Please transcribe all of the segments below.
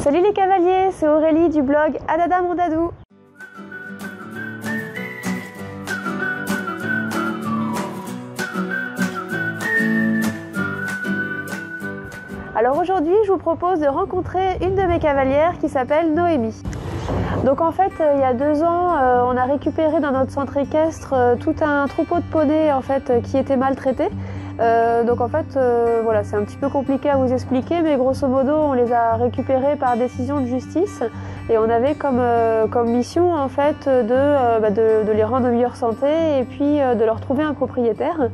Salut les cavaliers, c'est Aurélie du blog Adada mon dadou. Alors aujourd'hui, je vous propose de rencontrer une de mes cavalières qui s'appelle Noémie. Donc en fait, il y a 2 ans, on a récupéré dans notre centre équestre tout un troupeau de poneys en fait, qui était maltraité. Donc en fait, voilà, c'est un petit peu compliqué à vous expliquer, mais grosso modo, on les a récupérés par décision de justice et on avait comme mission en fait de les rendre en meilleure santé et puis de leur trouver un propriétaire.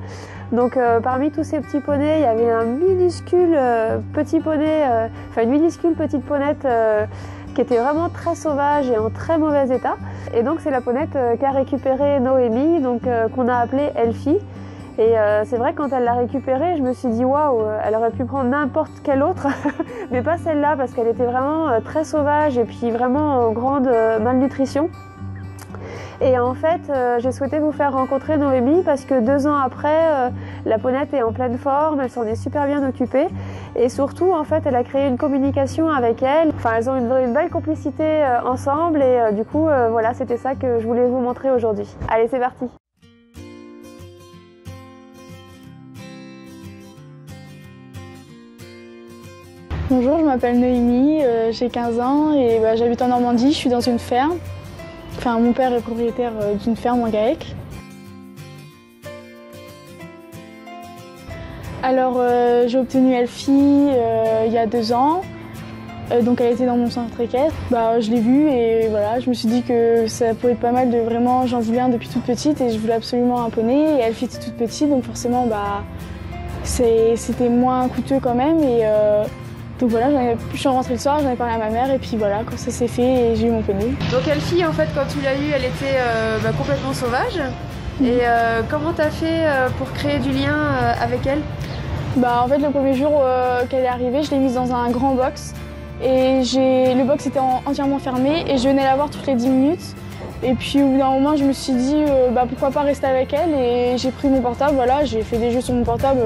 Donc parmi tous ces petits poneys, il y avait un minuscule petit poney, une minuscule petite ponette qui était vraiment très sauvage et en très mauvais état. Et donc c'est la ponette qu'a récupérée Noémie, donc qu'on a appelée Elfie. Et c'est vrai que quand elle l'a récupérée, je me suis dit waouh, elle aurait pu prendre n'importe quelle autre, mais pas celle-là parce qu'elle était vraiment très sauvage et puis vraiment en grande malnutrition. Et en fait, j'ai souhaité vous faire rencontrer Noémie parce que 2 ans après, la ponette est en pleine forme, elle s'en est super bien occupée. Et surtout, en fait, elle a créé une communication avec elle. Enfin, elles ont une belle complicité ensemble et du coup, voilà, c'était ça que je voulais vous montrer aujourd'hui. Allez, c'est parti! Bonjour, je m'appelle Noémie, j'ai 15 ans et j'habite en Normandie, je suis dans une ferme. Enfin, mon père est propriétaire d'une ferme en GAEC. Alors, j'ai obtenu Elfie il y a 2 ans. Donc elle était dans mon centre équestre. Je l'ai vue et voilà, je me suis dit que ça pouvait être pas mal de vraiment, j'en voulais un depuis toute petite et je voulais absolument un poney. Et Elfie était toute petite, donc forcément c'était moins coûteux quand même. Et donc voilà, je suis rentrée le soir, j'en ai parlé à ma mère et puis voilà, quand ça s'est fait, et j'ai eu mon poney. Donc Elfie, en fait, quand tu l'as eue, elle était complètement sauvage. Et comment t'as fait pour créer du lien avec elle? En fait, le premier jour qu'elle est arrivée, je l'ai mise dans un grand box. Et le box était entièrement fermé et je venais la voir toutes les 10 minutes. Et puis au bout d'un moment, je me suis dit pourquoi pas rester avec elle et j'ai pris mon portable, voilà, j'ai fait des jeux sur mon portable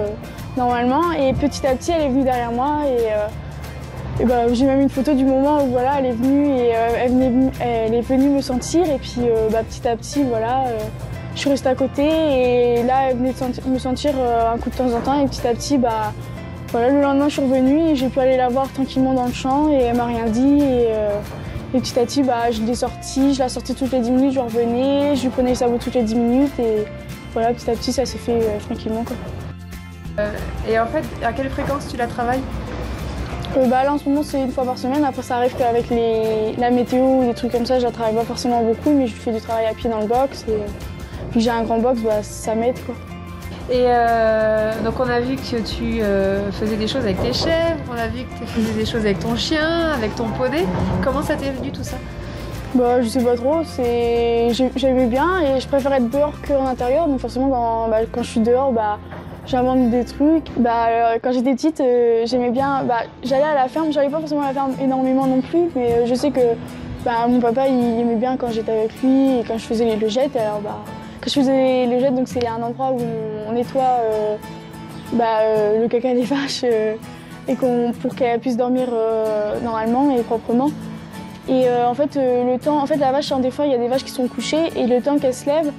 normalement et petit à petit elle est venue derrière moi et j'ai même une photo du moment où voilà, elle est venue et elle est venue me sentir et puis petit à petit voilà, je suis restée à côté et là elle venait de me sentir un coup de temps en temps et petit à petit voilà, le lendemain je suis revenue et j'ai pu aller la voir tranquillement dans le champ et elle m'a rien dit et petit à petit je l'ai sortie, je la sortais toutes les 10 minutes, je revenais, je lui prenais sa boue toutes les 10 minutes et voilà, petit à petit ça s'est fait tranquillement quoi. Et en fait, à quelle fréquence tu la travailles? Là en ce moment c'est 1 fois par semaine, après ça arrive qu'avec la météo ou des trucs comme ça je la travaille pas forcément beaucoup mais je fais du travail à pied dans le box et vu que j'ai un grand box ça m'aide quoi. Et donc on a vu que tu faisais des choses avec tes chèvres, on a vu que tu faisais des choses avec ton chien, avec ton poney. Comment ça t'est venu tout ça? Je sais pas trop, j'aimais bien et je préfère être dehors qu'en intérieur, donc forcément quand je suis dehors j'invente des trucs. Quand j'étais petite, j'aimais bien, j'allais à la ferme, j'allais pas forcément à la ferme énormément non plus, mais je sais que mon papa il aimait bien quand j'étais avec lui et quand je faisais le jet, alors quand je faisais le jet, donc c'est un endroit où on nettoie le caca des vaches et pour qu'elles puissent dormir normalement et proprement. Et en fait la vache, des fois il y a des vaches qui sont couchées et le temps qu'elles se lèvent,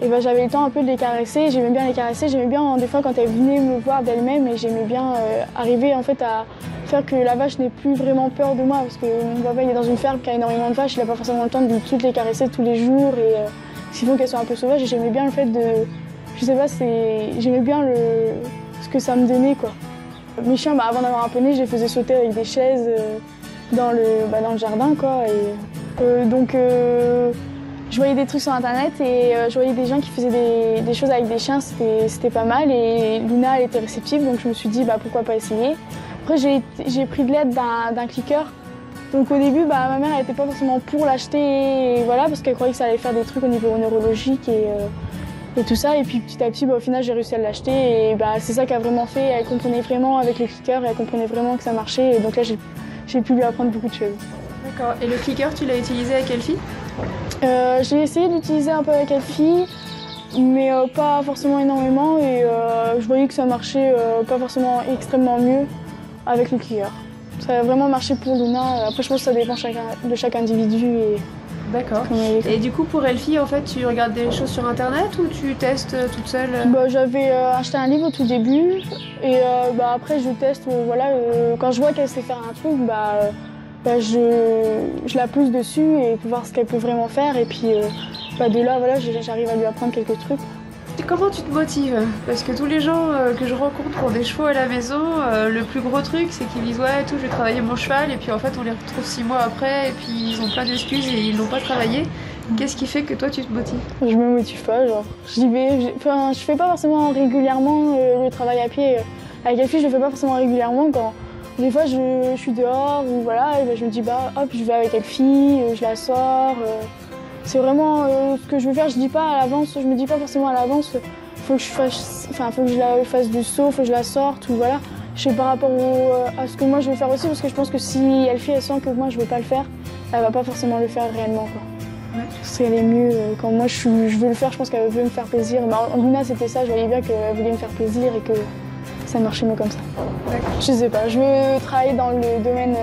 et j'avais le temps un peu de les caresser, j'aimais bien les caresser, j'aimais bien des fois quand elles venaient me voir d'elles-mêmes et j'aimais bien arriver en fait à faire que la vache n'ait plus vraiment peur de moi parce que mon papa il est dans une ferme qui a énormément de vaches, il n'a pas forcément le temps de toutes les caresser tous les jours et sinon qu'elles soient un peu sauvages et j'aimais bien le fait de, je sais pas, j'aimais bien ce que ça me donnait quoi. Mes chiens, avant d'avoir un poney, je les faisais sauter avec des chaises dans le jardin quoi et donc je voyais des trucs sur internet et je voyais des gens qui faisaient des choses avec des chiens, c'était pas mal et Luna elle était réceptive donc je me suis dit pourquoi pas essayer. Après j'ai pris de l'aide d'un clicker. Donc au début, ma mère n'était pas forcément pour l'acheter, voilà, parce qu'elle croyait que ça allait faire des trucs au niveau neurologique et tout ça. Et puis petit à petit, au final, j'ai réussi à l'acheter et c'est ça qu'a vraiment fait. Elle comprenait vraiment avec le clicker et elle comprenait vraiment que ça marchait. Et donc là, j'ai pu lui apprendre beaucoup de choses. D'accord. Et le clicker, tu l'as utilisé avec Elfie? J'ai essayé d'utiliser un peu avec Elfie, mais pas forcément énormément. Et je voyais que ça marchait pas forcément extrêmement mieux avec le clicker. Ça a vraiment marché pour Luna. Après, je pense que ça dépend de chaque individu. D'accord. Et du coup, pour Elfie, en fait, tu regardes des choses sur Internet ou tu testes toute seule? J'avais acheté un livre au tout début et après, je teste. Quand je vois qu'elle sait faire un truc, je la pousse dessus et pour voir ce qu'elle peut vraiment faire. Et puis de là, j'arrive à lui apprendre quelques trucs. Comment tu te motives? Parce que tous les gens que je rencontre ont des chevaux à la maison. Le plus gros truc, c'est qu'ils disent ouais, je vais travailler mon cheval, et puis en fait, on les retrouve 6 mois après, et puis ils ont plein d'excuses et ils l'ont pas travaillé. Qu'est-ce qui fait que toi, tu te motives? Je me motive pas, j'y vais. Je fais pas forcément régulièrement le travail à pied. Avec Elfie, je le fais pas forcément régulièrement. Quand des fois, je suis dehors ou je me dis hop, je vais avec Elfie, je la sors. C'est vraiment ce que je veux faire. Je dis pas à l'avance, je me dis pas forcément à l'avance. Faut que je la fasse du saut, faut que je la sorte ou voilà. Je sais par rapport à ce que moi je veux faire aussi, parce que je pense que si Elfie elle sent que moi je veux pas le faire, elle va pas forcément le faire réellement quoi. Ouais. Parce qu'elle est mieux quand moi je veux le faire. Je pense qu'elle veut me faire plaisir. Luna c'était ça, je voyais bien qu'elle voulait me faire plaisir et que ça marchait mieux comme ça. Je sais pas, je veux travailler dans le domaine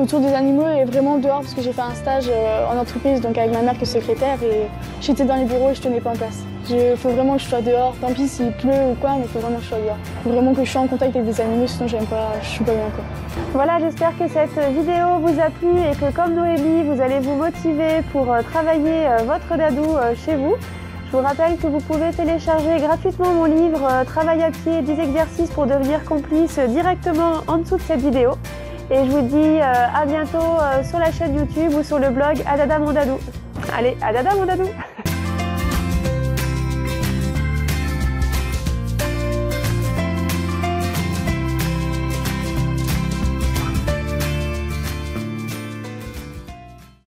autour des animaux et vraiment dehors parce que j'ai fait un stage en entreprise donc avec ma mère qui est secrétaire et j'étais dans les bureaux et je tenais pas en place. Il faut vraiment que je sois dehors, tant pis s'il pleut ou quoi, mais il faut vraiment que je sois dehors. Il faut vraiment que je sois en contact avec des animaux, sinon j'aime pas, je suis pas bien quoi. Voilà, j'espère que cette vidéo vous a plu et que comme Noémie, vous allez vous motiver pour travailler votre dadou chez vous. Je vous rappelle que vous pouvez télécharger gratuitement mon livre Travail à pied, 10 exercices pour devenir complice directement en dessous de cette vidéo. Et je vous dis à bientôt sur la chaîne YouTube ou sur le blog Adada mon dadou. Allez, Adada mon dadou!